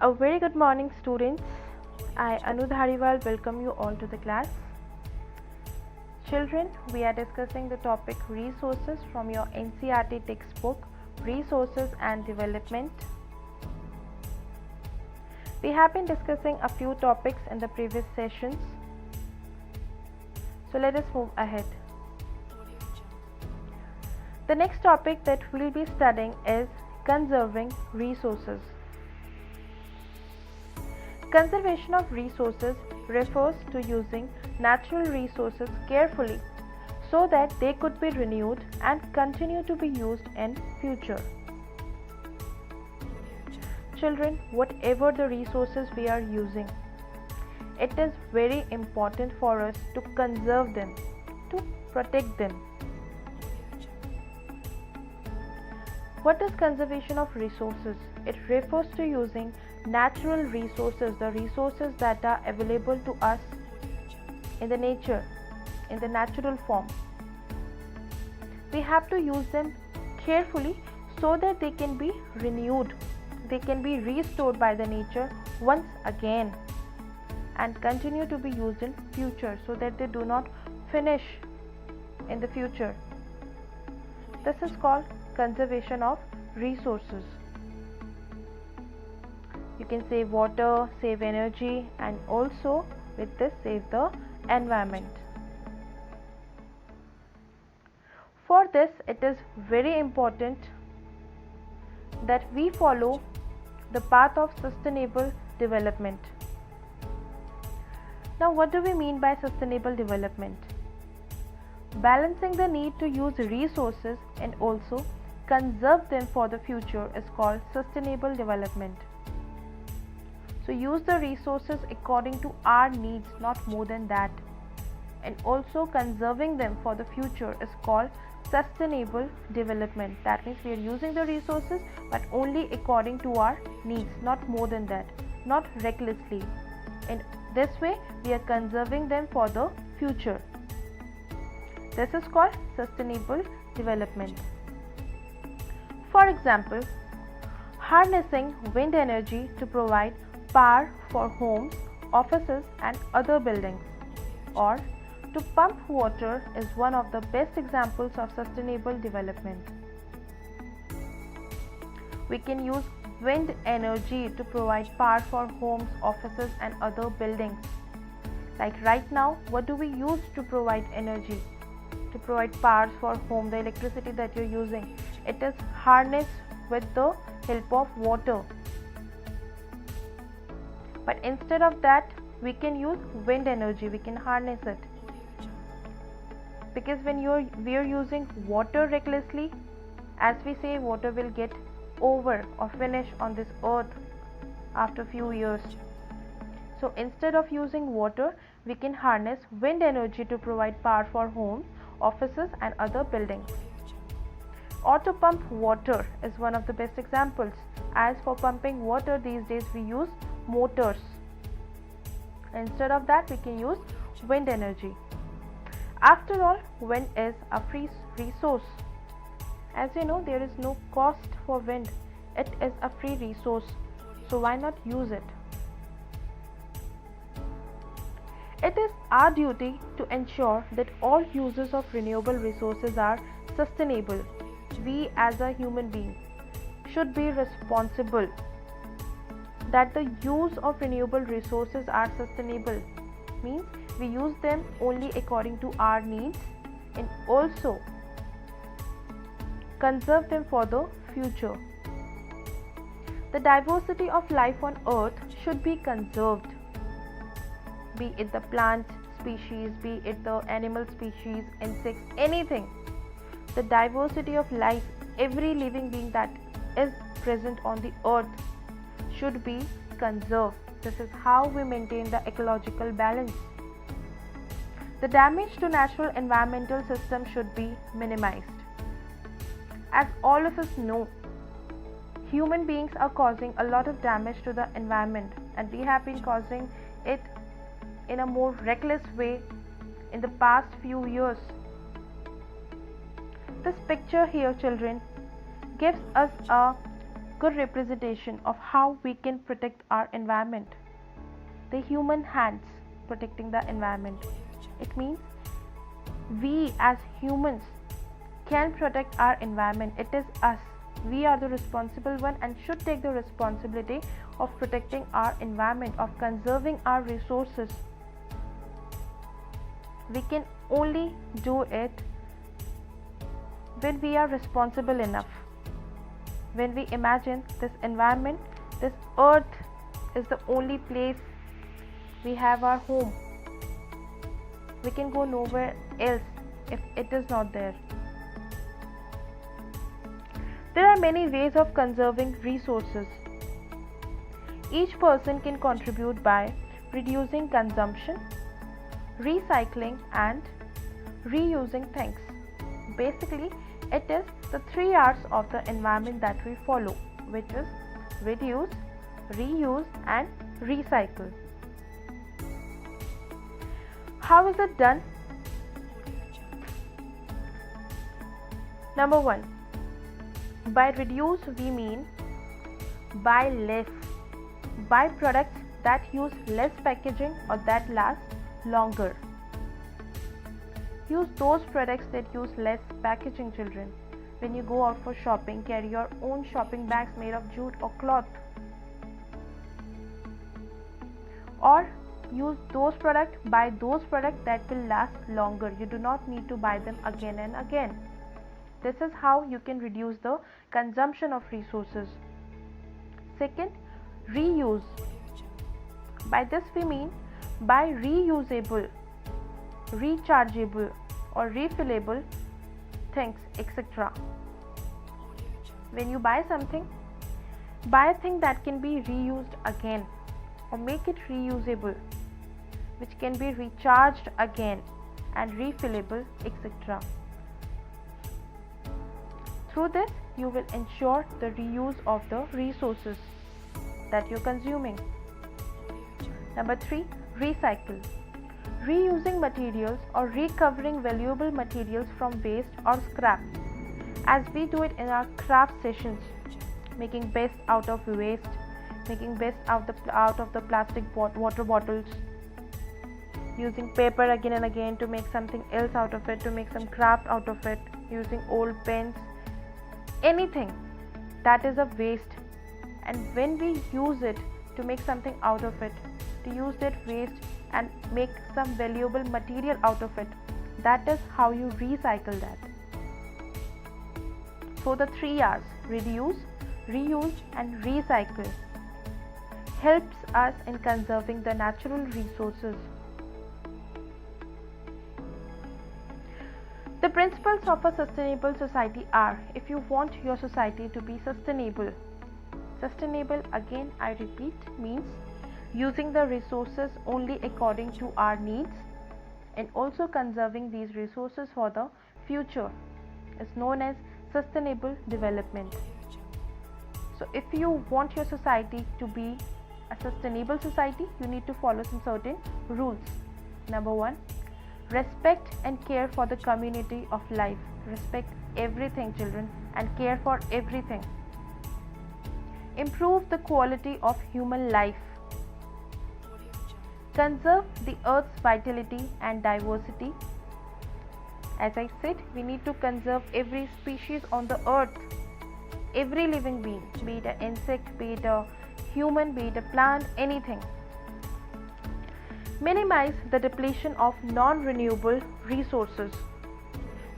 A very good morning, students. I, Anu Dhariwal, welcome you all to the class. Children, we are discussing the topic resources from your NCERT textbook, Resources and Development. We have been discussing a few topics in the previous sessions. So let us move ahead. The next topic that we will be studying is conserving resources. Conservation of resources refers to using natural resources carefully so that they could be renewed and continue to be used in future. Children, whatever the resources we are using, it is very important for us to conserve them, to protect them. What is conservation of resources? It refers to using natural resources, the resources that are available to us in the nature, in the natural form. We have to use them carefully so that they can be renewed, they can be restored by the nature once again and continue to be used in future so that they do not finish in the future. This is called conservation of resources. You can save water, save energy, and also with this save the environment. For this, it is very important that we follow the path of sustainable development. Now, what do we mean by sustainable development? Balancing the need to use resources and also conserve them for the future is called sustainable development. So use the resources according to our needs, not more than that. And also conserving them for the future is called sustainable development. That means we are using the resources but only according to our needs, not more than that, not recklessly. In this way, we are conserving them for the future. This is called sustainable development. For example, harnessing wind energy to provide power for homes, offices, and other buildings, or to pump water is one of the best examples of sustainable development. We can use wind energy to provide power for homes, offices, and other buildings. Like right now, what do we use to provide energy? To provide power for home, the electricity that you're using, it is harnessed with the help of water. But instead of that, we can use wind energy, we can harness it. Because when we are using water recklessly, as we say, water will get over or finish on this earth after few years. So instead of using water, we can harness wind energy to provide power for homes, offices, and other buildings. Or to pump water is one of the best examples. As for pumping water, these days we use motors. Instead of that, we can use wind energy. After all, wind is a free resource. As you know, there is no cost for wind. It is a free resource. So why not use it? It is our duty to ensure that all uses of renewable resources are sustainable. We as a human being should be responsible that the use of renewable resources are sustainable. Means we use them only according to our needs and also conserve them for the future. The diversity of life on earth should be conserved, be it the plant species, be it the animal species, insects, anything. The diversity of life, every living being that is present on the earth should be conserved. This is how we maintain the ecological balance. The damage to natural environmental system should be minimized. As all of us know, human beings are causing a lot of damage to the environment, and we have been causing it in a more reckless way in the past few years. This picture here, children, gives us a good representation of how we can protect our environment. The human hands protecting the environment. It means we as humans can protect our environment. It is us. We are the responsible one and should take the responsibility of protecting our environment, of conserving our resources. We can only do it when we are responsible enough. When we imagine this environment, this earth is the only place we have our home. We can go nowhere else if it is not there. There are many ways of conserving resources. Each person can contribute by reducing consumption, recycling, and reusing things. Basically, it is the 3 R's of the environment that we follow, which is reduce, reuse, and recycle. How is it done? Number 1. By reduce, we mean buy less. Buy products that use less packaging or that last longer. Use those products that use less packaging, children. When you go out for shopping, carry your own shopping bags made of jute or cloth. Or use those products, buy those products that will last longer. You do not need to buy them again and again. This is how you can reduce the consumption of resources. Second, reuse. By this we mean buy reusable, rechargeable or refillable things, etc. When you buy something, buy a thing that can be reused again or make it reusable, which can be recharged again and refillable, etc. Through this, you will ensure the reuse of the resources that you're consuming. Number 3, recycle. Reusing materials or recovering valuable materials from waste or scrap, as we do it in our craft sessions, making best out of waste, making best out of the plastic water bottles, using paper again and again to make something else out of it, to make some craft out of it, using old pens, anything that is a waste. And when we use it to make something out of it, to use that waste and make some valuable material out of it, that is how you recycle that. So the 3 R's, reduce, reuse and recycle, helps us in conserving the natural resources. The principles of a sustainable society are: if you want your society to be sustainable, again I repeat, means using the resources only according to our needs and also conserving these resources for the future, is known as sustainable development. So if you want your society to be a sustainable society, you need to follow some certain rules. Number 1, respect and care for the community of life. Respect everything, children, and care for everything. Improve the quality of human life. Conserve the earth's vitality and diversity. As I said, we need to conserve every species on the earth, every living being, be it an insect, be it a human, be it a plant, anything. Minimize the depletion of non-renewable resources,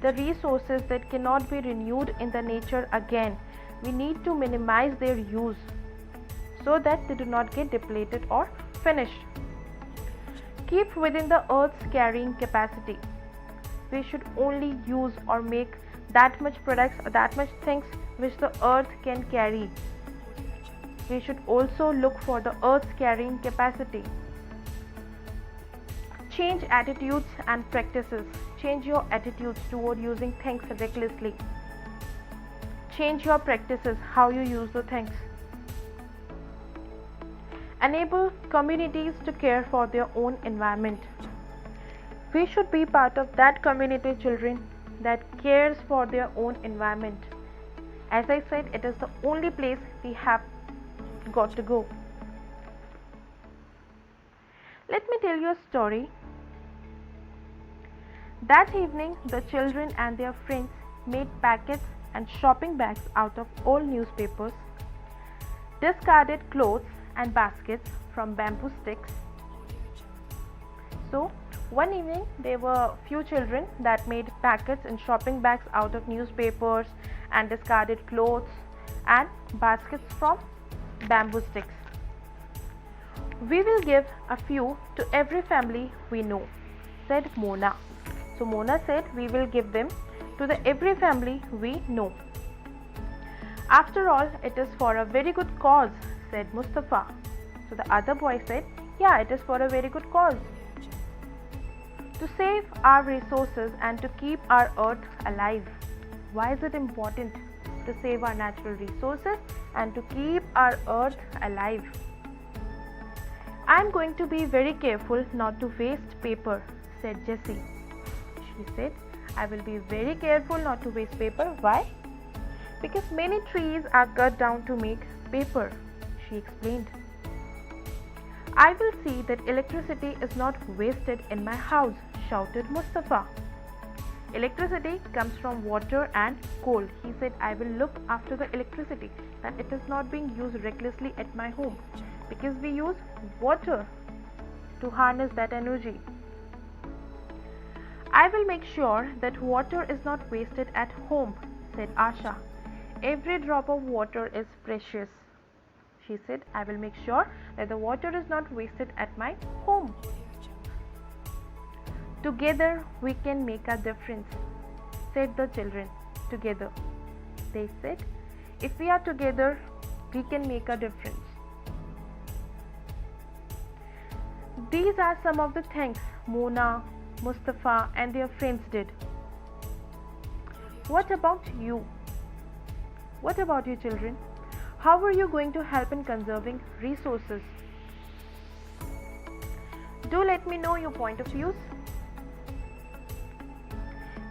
the resources that cannot be renewed in the nature again. We need to minimize their use so that they do not get depleted or finished. Keep within the earth's carrying capacity. We should only use or make that much products or that much things which the earth can carry. We should also look for the earth's carrying capacity. Change attitudes and practices. Change your attitudes toward using things recklessly. Change your practices, how you use the things. Enable communities to care for their own environment. We should be part of that community, children, that cares for their own environment. As I said, it is the only place we have got to go. Let me tell you a story. That evening, the children and their friends made packets and shopping bags out of old newspapers, discarded clothes and baskets from bamboo sticks. So, one evening there were few children that made packets and shopping bags out of newspapers and discarded clothes and baskets from bamboo sticks. We will give a few to every family we know, said Mona. So Mona said we will give them to every family we know. After all, it is for a very good cause, said Mustafa. So the other boy said, yeah, it is for a very good cause. To save our resources and to keep our earth alive. Why is it important to save our natural resources and to keep our earth alive? I am going to be very careful not to waste paper, said Jessie. She said, I will be very careful not to waste paper. Why? Because many trees are cut down to make paper, she explained. I will see that electricity is not wasted in my house, shouted Mustafa. Electricity comes from water and coal. He said, I will look after the electricity, that it is not being used recklessly at my home, because we use water to harness that energy. I will make sure that water is not wasted at home, said Asha. Every drop of water is precious. She said, I will make sure that the water is not wasted at my home. Together we can make a difference, said the children. Together. They said, if we are together, we can make a difference. These are some of the things Mona, Mustafa and their friends did. What about you? What about you, children? How are you going to help in conserving resources? Do let me know your point of views.